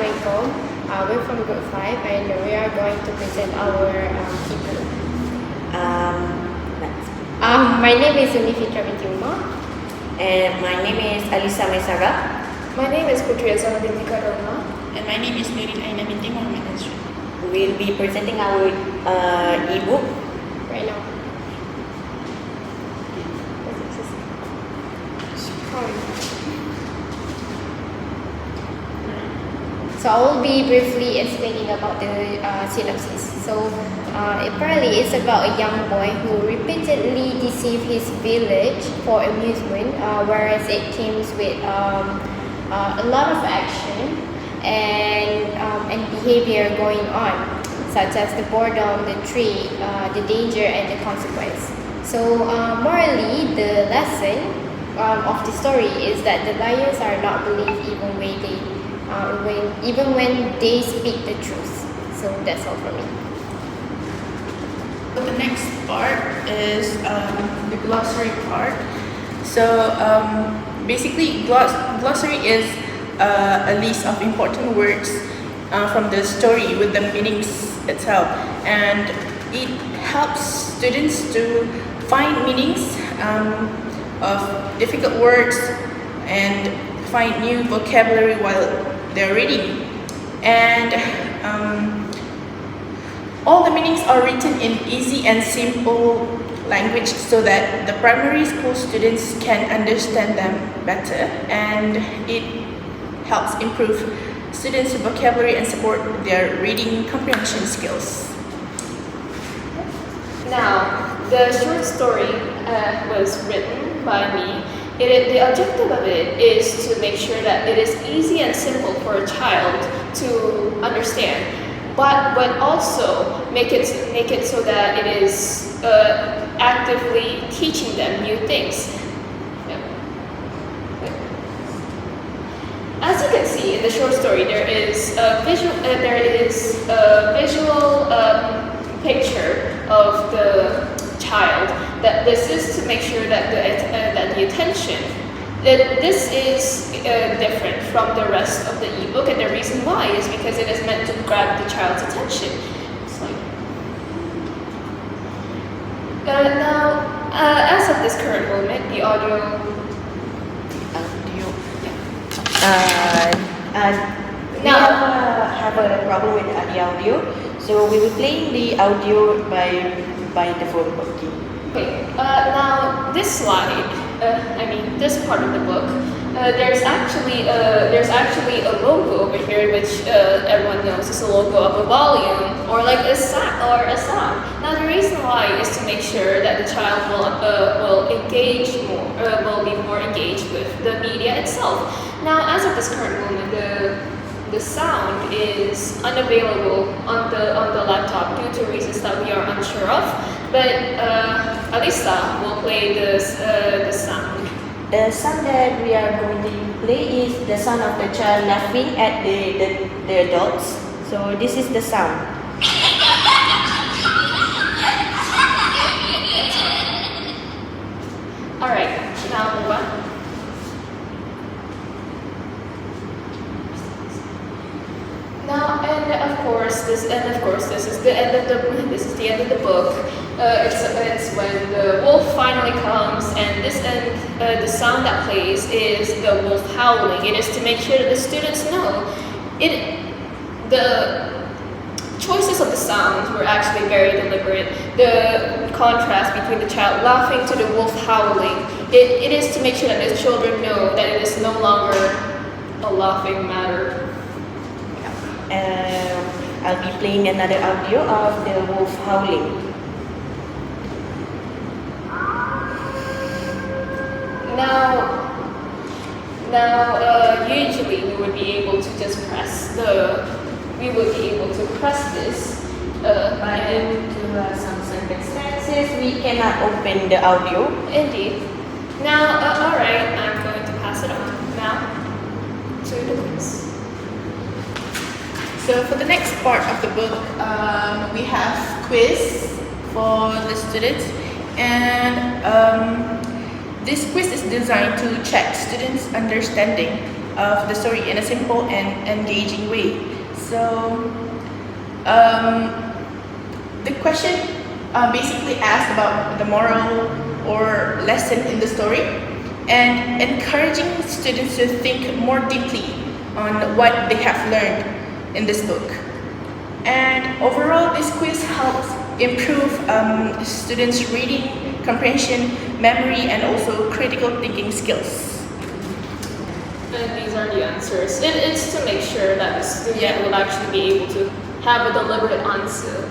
Assalamualaikum. We're from Group 5 and we are going to present our ebook. Let's My name is Uni Fitra binti Umar. And my name is Alisa Maisara. My name is Putri Azhar binti Karona. And my name is Nurin Aina binti Muhammad Azri. We'll be presenting our ebook. Right now. So I will be briefly explaining about the synopsis. So apparently it's about a young boy who repeatedly deceived his village for amusement, whereas it comes with a lot of action and behavior going on, such as the boredom, the trick, the danger, and the consequence. So morally, the lesson of the story is that the liars are not believed even when they speak the truth. So that's all for me. The next part is the glossary part. So basically, glossary is a list of important words from the story with the meanings itself, and it helps students to find meanings of difficult words and find new vocabulary while they're reading. And all the meanings are written in easy and simple language so that the primary school students can understand them better, and it helps improve students' vocabulary and support their reading comprehension skills. Now, the short story was written by me. The objective of it is to make sure that it is easy and simple for a child to understand, but also make it so that it is actively teaching them new things. As you can see in the short story, there is a visual picture of the child. That this is to make sure that the attention, that this is different from the rest of the ebook, and the reason why is because it is meant to grab the child's attention. It's like, now, as of this current moment, the audio. We have a problem with the audio, so we will play the audio by the phone. Okay, now this slide, this part of the book, there's actually a logo over here, which everyone knows is a logo of a volume or like a sound. Now the reason why is to make sure that the child will engage more, will be more engaged with the media itself. Now, as of this current moment, the sound is unavailable on the laptop due to reasons that we are unsure of. But Alisa will play the sound. The sound that we are going to play is the sound of the child laughing at the adults. So this is the sound. Alright, now move on. Now, and of course, this is the end of the book. It's when the wolf finally comes, and the sound that plays is the wolf howling. It is to make sure that the students know the choices of the sounds were actually very deliberate. The contrast between the child laughing to the wolf howling, it is to make sure that the children know that it is no longer a laughing matter. I'll be playing another audio of the wolf howling. Now, usually we would be able to just press this. But due to some circumstances, we cannot open the audio. Indeed. Now, alright, I'm going to pass it on now to the quiz. So for the next part of the book, we have quiz for the students, and this quiz is designed to check students' understanding of the story in a simple and engaging way. So, the question basically asks about the moral or lesson in the story and encouraging students to think more deeply on what they have learned in this book. And overall, this quiz helps improve students' reading, comprehension, memory, and also critical thinking skills. And these are the answers. It is to make sure that the student Yeah. will actually be able to have a deliberate answer,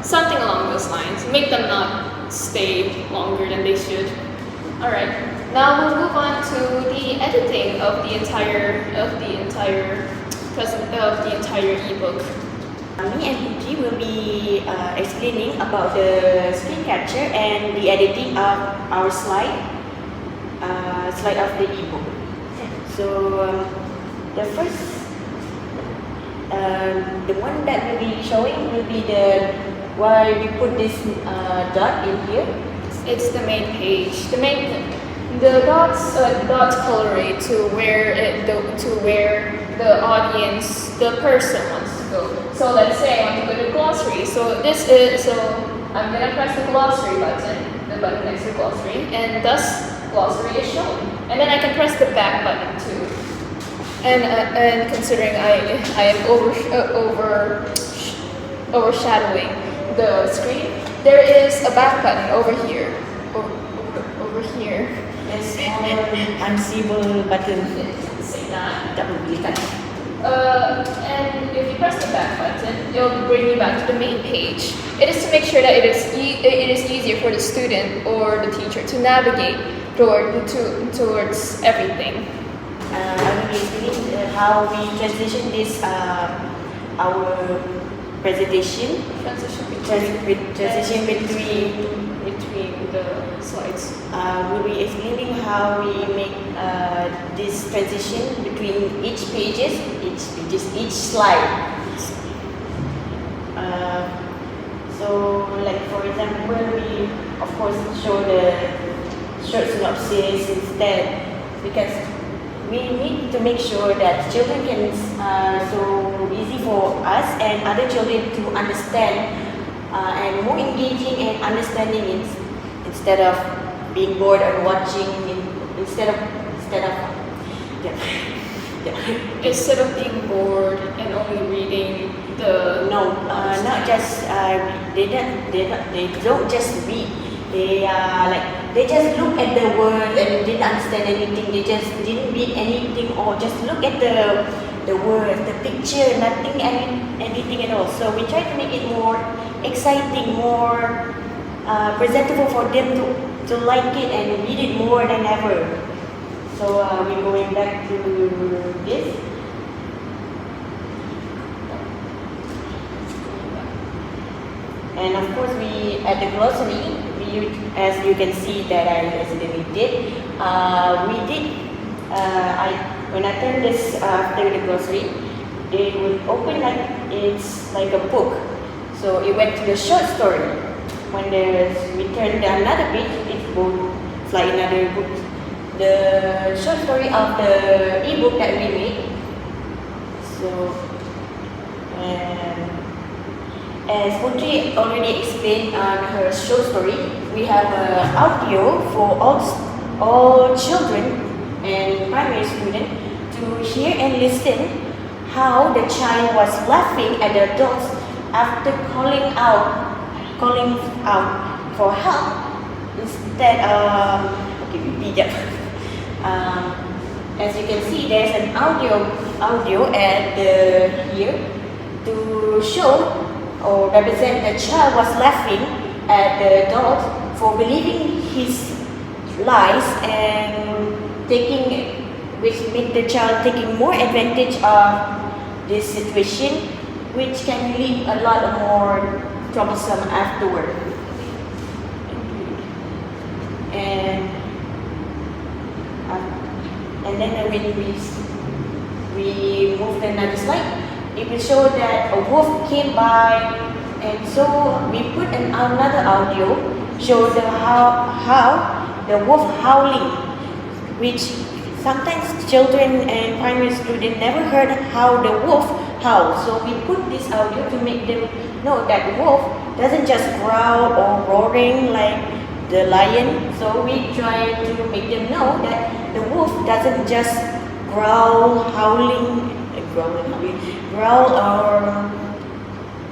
something along those lines. Make them not stay longer than they should. All right. Now we'll move on to the editing of the entire ebook. Me and Putri will be explaining about the screen capture and the editing of our slide of the ebook. So the first, the one that we'll be showing will be why we put this dot in here. It's the main page. The dots colorate to where the audience, the person wants to go. So let's say I want to go to glossary. So I'm gonna press the glossary button, the button next to glossary, and thus glossary is shown. And then I can press the back button too. And considering I am overshadowing the screen, there is a back button over here. Over here. There's more unseeable button. Say that. Tak boleh. And if you press the back button, it'll bring you back to the main page. It is to make sure that it is easier for the student or the teacher to navigate towards everything. I will be explaining how we transition this our presentation. Transition between the slides. We'll be explaining how we make this transition between each slide. So, like for example, we of course show the short synopsis instead because we need to make sure that children can so easy for us and other children to understand and more engaging and understanding instead of being bored and watching instead of Instead of being bored and only reading the not just they don't just read. They just look at the word and didn't understand anything. They just didn't read anything or just look at the words, the picture, anything at all. So we try to make it more exciting, more presentable for them to like it and read it more than ever. So we're going back to this. And of course, we at the glossary, as you can see that I accidentally did, when I turn this after the glossary, it would open like it's like a book. So it went to the short story. When we turn another page, it will fly another book. The short story of the ebook that we made. So, as Putri already explained on her short story, we have an audio for all children and primary students to hear and listen how the child was laughing at the adults after calling out for help instead of as you can see, there's an audio at here to show or represent the child was laughing at the adult for believing his lies and which made the child taking more advantage of this situation, which can leave a lot more troublesome afterward. And then when we move to another slide, it will show that a wolf came by, and so we put another audio show how the wolf howling, which sometimes children and primary students never heard how the wolf howls. So we put this audio to make them know that wolf doesn't just growl or roaring like the lion. So we try to make them know that the wolf doesn't just growl, growl or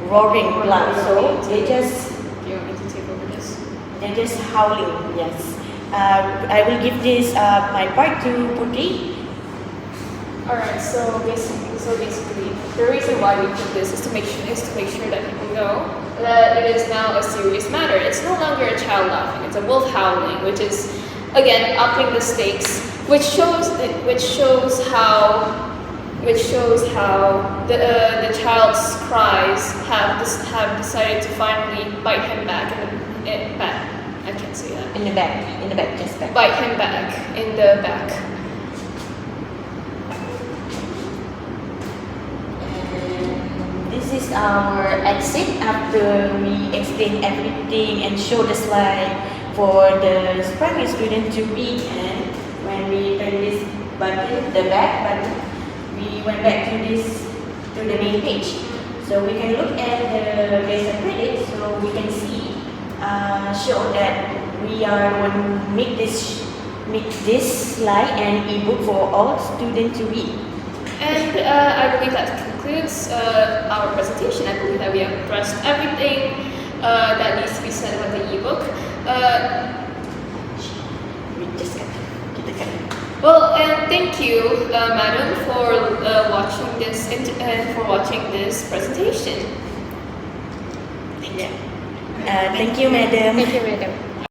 roaring like. So they just Do you want me to take over this? they're just howling. Yes. I will give this my part to Putri. Alright, so basically, the reason why we put this is to make sure that people know that it is now a serious matter. It's no longer a child laughing; it's a wolf howling, which is again upping the stakes, which shows how the child's cries have decided to finally bite him back in the back. I can't say that. In the back, just back. Bite him back in the back. This is our exit after we explain everything and show the slide for the primary student to read. And when we turn this button, the back button, we went back to the main page. So we can look at there's a credit, so we can see show that we are going to make this slide an ebook for all students to read. And I believe that concludes our presentation. I believe that we have addressed everything that needs to be said about the ebook. We just got Well, and thank you, madam, for watching this presentation. Thank you, madam. Thank you, madam.